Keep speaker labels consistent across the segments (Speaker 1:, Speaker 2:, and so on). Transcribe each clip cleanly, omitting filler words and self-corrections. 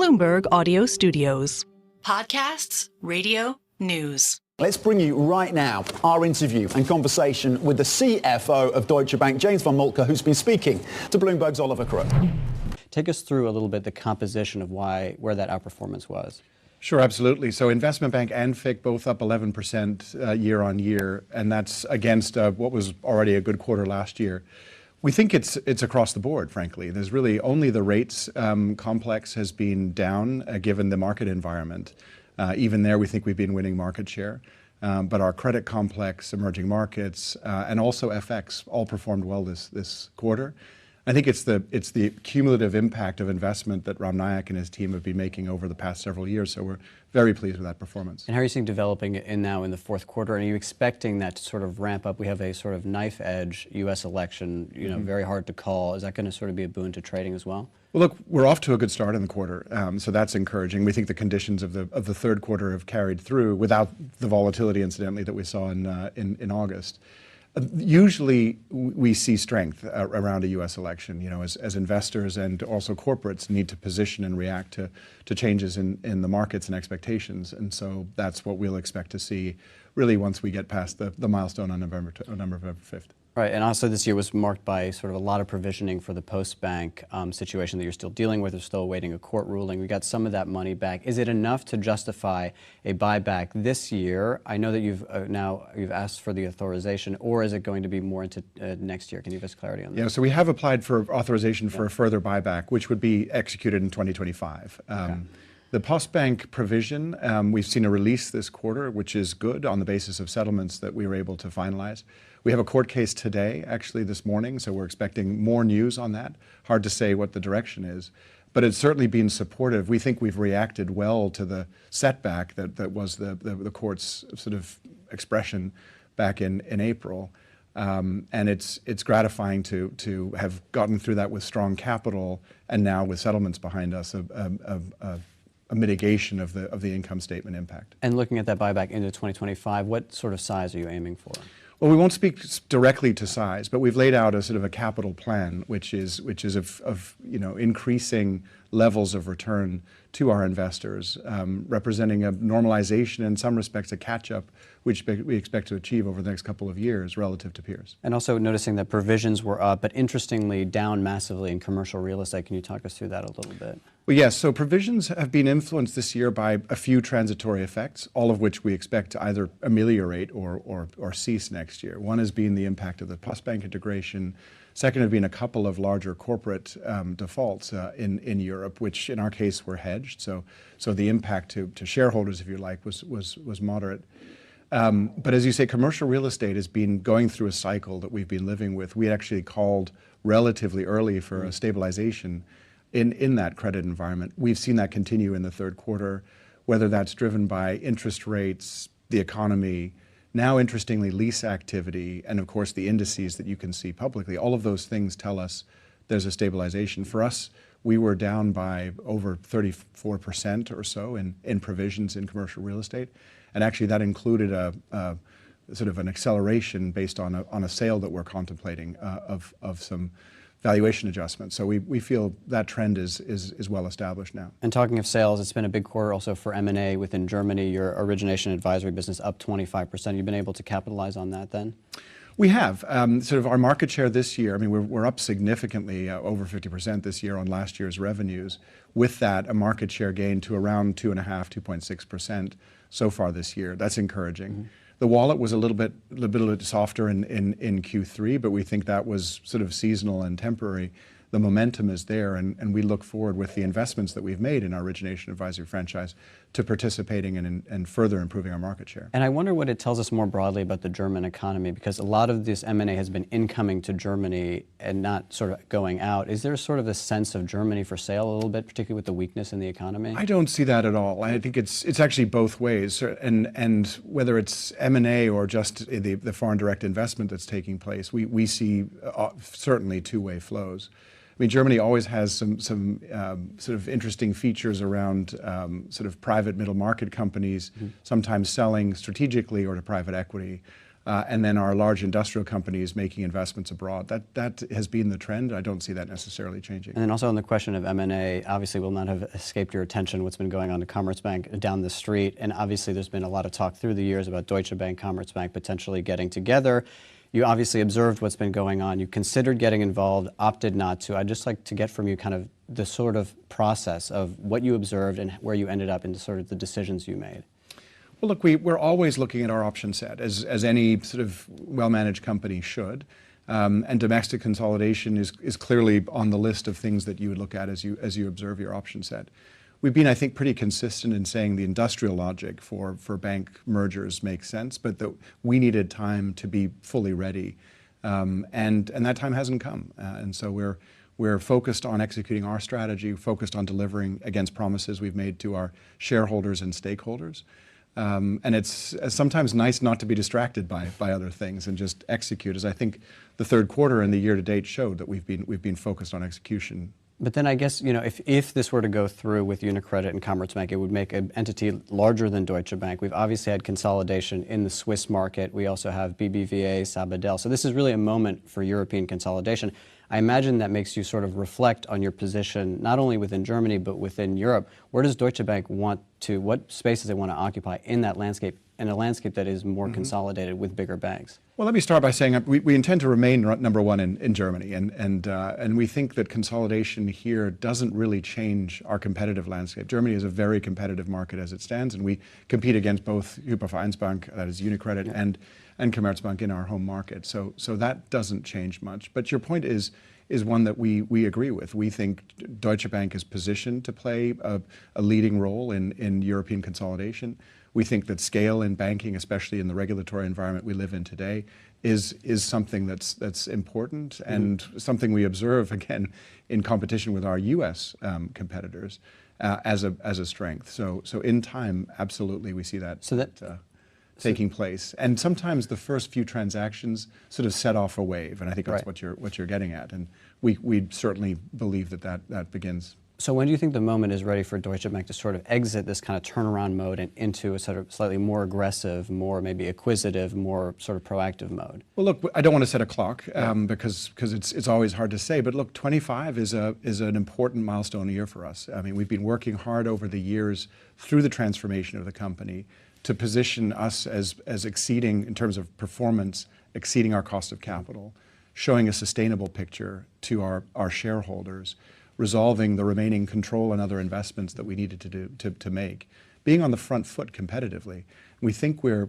Speaker 1: Bloomberg Audio Studios.
Speaker 2: Podcasts, radio, news.
Speaker 3: Let's bring you right now our interview and conversation with the CFO of Deutsche Bank, James von Moltke, who's been speaking to Bloomberg's Oliver Crook.
Speaker 4: Take us through a little bit the composition of where that outperformance was.
Speaker 5: Sure, absolutely. So investment bank and FIC both up 11% year on year, and that's against what was already a good quarter last year. We think it's across the board, frankly. There's really only the rates complex has been down given the market environment. Even there, we think we've been winning market share. But our credit complex, emerging markets, and also FX all performed well this quarter. I think it's the cumulative impact of investment that Ram Nayak and his team have been making over the past several years. So we're very pleased with that performance.
Speaker 4: And how are you seeing developing it now in the fourth quarter? And are you expecting that to sort of ramp up? We have a sort of knife edge U.S. election, very hard to call. Is that going to sort of be a boon to trading as well?
Speaker 5: Well, look, we're off to a good start in the quarter, so that's encouraging. We think the conditions of the third quarter have carried through without the volatility, incidentally, that we saw in August. Usually, we see strength around a U.S. election. As investors and also corporates need to position and react to changes in the markets and expectations, and so that's what we'll expect to see, really, once we get past the milestone on November 5th.
Speaker 4: Right, and also this year was marked by sort of a lot of provisioning for the post-bank situation that you're still dealing with. You're still awaiting a court ruling. We got some of that money back. Is it enough to justify a buyback this year? I know that you've asked for the authorization, or is it going to be more into next year? Can you give us clarity on that?
Speaker 5: Yeah, so we have applied for authorization for a further buyback, which would be executed in 2025. Okay. The post-bank provision, we've seen a release this quarter, which is good on the basis of settlements that we were able to finalize. We have a court case today, actually this morning, so we're expecting more news on that. Hard to say what the direction is, but it's certainly been supportive. We think we've reacted well to the setback that was the court's sort of expression back in April. And it's gratifying to have gotten through that with strong capital and now with settlements behind us, a mitigation of the income statement impact.
Speaker 4: And looking at that buyback into 2025, what sort of size are you aiming for?
Speaker 5: Well, we won't speak directly to size, but we've laid out a sort of a capital plan, which is of increasing levels of return to our investors, representing a normalization, in some respects a catch-up, which we expect to achieve over the next couple of years relative to peers.
Speaker 4: And also noticing that provisions were up, but interestingly down massively in commercial real estate. Can you talk us through that a little bit?
Speaker 5: Well, yes. So provisions have been influenced this year by a few transitory effects, all of which we expect to either ameliorate or cease next year. One has been the impact of the post-bank integration. Second have been a couple of larger corporate defaults in Europe, which in our case were hedged. So the impact to shareholders, if you like, was moderate. But as you say, commercial real estate has been going through a cycle that we've been living with. We actually called relatively early for a stabilization in that credit environment. We've seen that continue in the third quarter, whether that's driven by interest rates, the economy, now interestingly lease activity, and of course the indices that you can see publicly. All of those things tell us there's a stabilization. For us, we were down by over 34% or so in provisions in commercial real estate. And actually that included a sort of an acceleration based on a sale that we're contemplating of some valuation adjustments. So we feel that trend is well established now.
Speaker 4: And talking of sales, it's been a big quarter also for M&A within Germany. Your origination advisory business up 25%. You've been able to capitalize on that then?
Speaker 5: We have. Sort of our market share this year, I mean, we're up significantly, over 50% this year on last year's revenues. With that, a market share gain to around 2.5%, 2.6% so far this year. That's encouraging. Mm-hmm. The wallet was a little bit softer in Q3, but we think that was sort of seasonal and temporary. The momentum is there, and we look forward with the investments that we've made in our origination advisory franchise to participating and further improving our market share.
Speaker 4: And I wonder what it tells us more broadly about the German economy, because a lot of this M&A has been incoming to Germany and not sort of going out. Is there sort of a sense of Germany for sale a little bit, particularly with the weakness in the economy?
Speaker 5: I don't see that at all. I think it's actually both ways, and whether it's M&A or just the foreign direct investment that's taking place, we see certainly two-way flows. I mean, Germany always has some sort of interesting features around sort of private middle market companies, sometimes selling strategically or to private equity. and then our large industrial companies making investments abroad. That has been the trend. I don't see that necessarily changing.
Speaker 4: And then also on the question of M&A, obviously will not have escaped your attention what's been going on to Commerzbank down the street. And obviously there's been a lot of talk through the years about Deutsche Bank, Commerzbank potentially getting together. You obviously observed what's been going on. You considered getting involved, opted not to. I'd just like to get from you kind of the sort of process of what you observed and where you ended up into sort of the decisions you made.
Speaker 5: Well, look, we're always looking at our option set, as any sort of well-managed company should. And domestic consolidation is clearly on the list of things that you would look at as you observe your option set. We've been, I think, pretty consistent in saying the industrial logic for bank mergers makes sense, but that we needed time to be fully ready, and that time hasn't come. And so we're focused on executing our strategy, focused on delivering against promises we've made to our shareholders and stakeholders. And it's sometimes nice not to be distracted by other things and just execute, as I think the third quarter and the year to date showed that we've been focused on execution.
Speaker 4: But then I guess, if this were to go through with UniCredit and Commerzbank, it would make an entity larger than Deutsche Bank. We've obviously had consolidation in the Swiss market. We also have BBVA, Sabadell. So this is really a moment for European consolidation. I imagine that makes you sort of reflect on your position, not only within Germany, but within Europe. Where does Deutsche Bank what spaces they want to occupy in that landscape, in a landscape that is more consolidated with bigger banks?
Speaker 5: Well, let me start by saying we intend to remain number one in Germany, and we think that consolidation here doesn't really change our competitive landscape. Germany is a very competitive market as it stands, and we compete against both Hypovereinsbank, that is UniCredit, and Commerzbank in our home market. So that doesn't change much. But your point is one that we agree with. We think Deutsche Bank is positioned to play a leading role in European consolidation. We think that scale in banking, especially in the regulatory environment we live in today, is something that's important and something we observe again in competition with our U.S. competitors as a strength. So in time, absolutely, we see that. Taking place, and sometimes the first few transactions sort of set off a wave, and I think that's what you're getting at, and we certainly believe that begins.
Speaker 4: So when do you think the moment is ready for Deutsche Bank to sort of exit this kind of turnaround mode and into a sort of slightly more aggressive, more maybe acquisitive, more sort of proactive mode? Well,
Speaker 5: look, I don't want to set a clock because it's always hard to say. But look, 25 is an important milestone year for us. I mean, we've been working hard over the years through the transformation of the company to position us as exceeding, in terms of performance, exceeding our cost of capital, showing a sustainable picture to our shareholders, resolving the remaining control and other investments that we needed to do to make, being on the front foot competitively. We think we're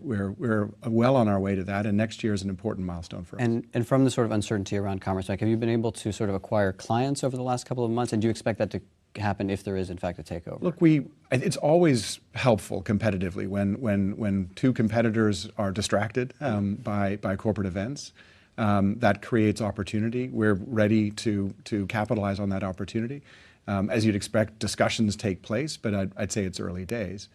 Speaker 5: well on our way to that, and next year is an important milestone for us.
Speaker 4: And from the sort of uncertainty around Commerzbank, have you been able to sort of acquire clients over the last couple of months, and do you expect that to happen if there is in fact a takeover?
Speaker 5: Look, it's always helpful competitively when two competitors are distracted by corporate events. That creates opportunity. We're ready to capitalize on that opportunity. As you'd expect, discussions take place, but I'd say it's early days.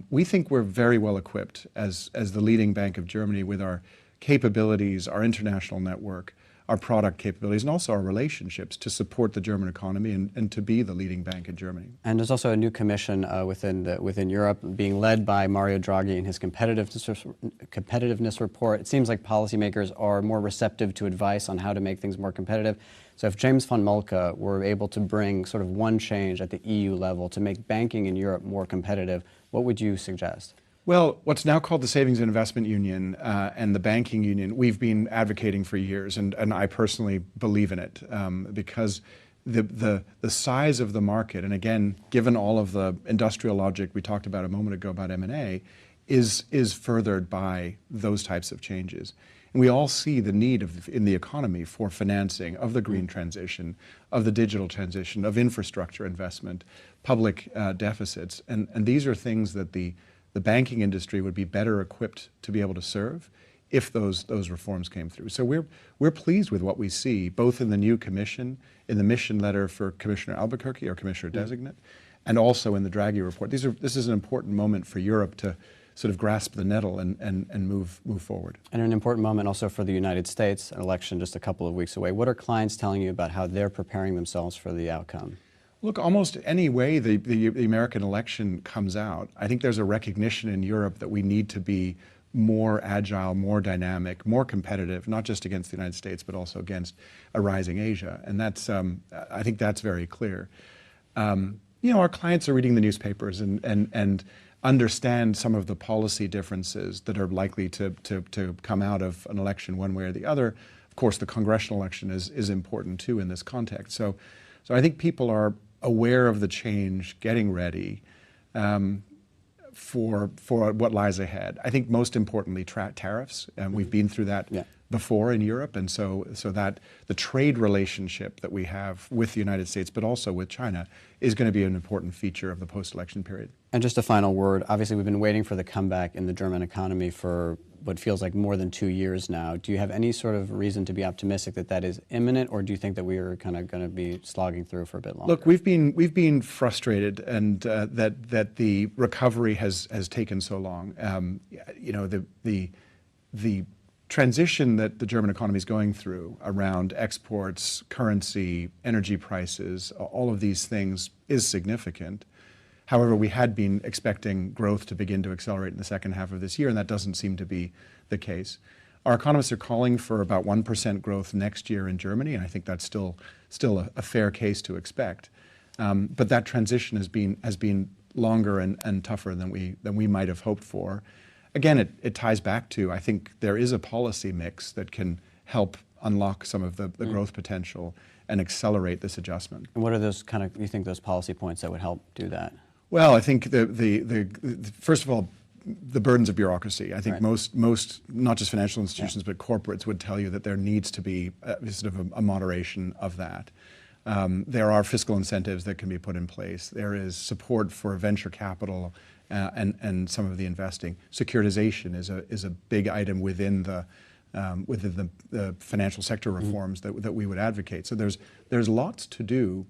Speaker 5: We think we're very well equipped as the leading bank of Germany with our capabilities, our international network, our product capabilities, and also our relationships to support the German economy and to be the leading bank in Germany.
Speaker 4: And there's also a new commission within Europe being led by Mario Draghi in his competitiveness report. It seems like policymakers are more receptive to advice on how to make things more competitive. So if James von Moltke were able to bring sort of one change at the EU level to make banking in Europe more competitive, what would you suggest?
Speaker 5: Well, what's now called the Savings and Investment Union and the Banking Union, we've been advocating for years, and I personally believe in it because the size of the market, and again, given all of the industrial logic we talked about a moment ago about M&A, is furthered by those types of changes. And we all see the need in the economy for financing of the green transition, of the digital transition, of infrastructure investment, public deficits, and these are things that the banking industry would be better equipped to be able to serve if those reforms came through. So we're pleased with what we see, both in the new commission, in the mission letter for Commissioner Albuquerque, or Commissioner Designate, and also in the Draghi report. This is an important moment for Europe to sort of grasp the nettle and move forward.
Speaker 4: And an important moment also for the United States, an election just a couple of weeks away. What are clients telling you about how they're preparing themselves for the outcome?
Speaker 5: Look, almost any way the American election comes out, I think there's a recognition in Europe that we need to be more agile, more dynamic, more competitive, not just against the United States, but also against a rising Asia. And that's, I think that's very clear. Our clients are reading the newspapers and understand some of the policy differences that are likely to come out of an election one way or the other. Of course, the congressional election is important too in this context. So I think people are aware of the change, getting ready for what lies ahead. I think most importantly, tariffs. We've been through that before in Europe, and so that the trade relationship that we have with the United States, but also with China, is going to be an important feature of the post-election period.
Speaker 4: And just a final word. Obviously, we've been waiting for the comeback in the German economy for what feels like more than 2 years now. Do you have any sort of reason to be optimistic that that is imminent, or do you think that we are kind of going to be slogging through for a bit longer?
Speaker 5: Look, we've been frustrated, and that the recovery has taken so long. The transition that the German economy is going through around exports, currency, energy prices, all of these things is significant. However, we had been expecting growth to begin to accelerate in the second half of this year, and that doesn't seem to be the case. Our economists are calling for about 1% growth next year in Germany, and I think that's still a fair case to expect. But that transition has been longer and tougher than we might have hoped for. Again, it ties back to, I think there is a policy mix that can help unlock some of the growth potential and accelerate this adjustment.
Speaker 4: And what are those you think those policy points that would help do that?
Speaker 5: Well, I think first of all, the burdens of bureaucracy. I think most, not just financial institutions, but corporates would tell you that there needs to be sort of a moderation of that. There are fiscal incentives that can be put in place. There is support for venture capital and some of the investing. Securitization is a big item within the financial sector reforms that we would advocate. So there's lots to do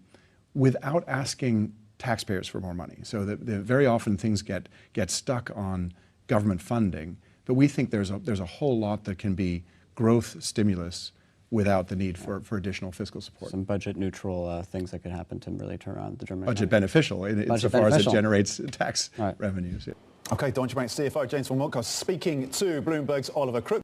Speaker 5: without asking taxpayers for more money. So that very often things get stuck on government funding, but we think there's a whole lot that can be growth stimulus without the need for additional fiscal support.
Speaker 4: Some budget neutral things that could happen to really turn around the German
Speaker 5: budget
Speaker 4: economy.
Speaker 5: Beneficial insofar as it generates tax revenues. Yeah.
Speaker 3: Okay, Deutsche Bank CFO James von Moltke speaking to Bloomberg's Oliver Crook.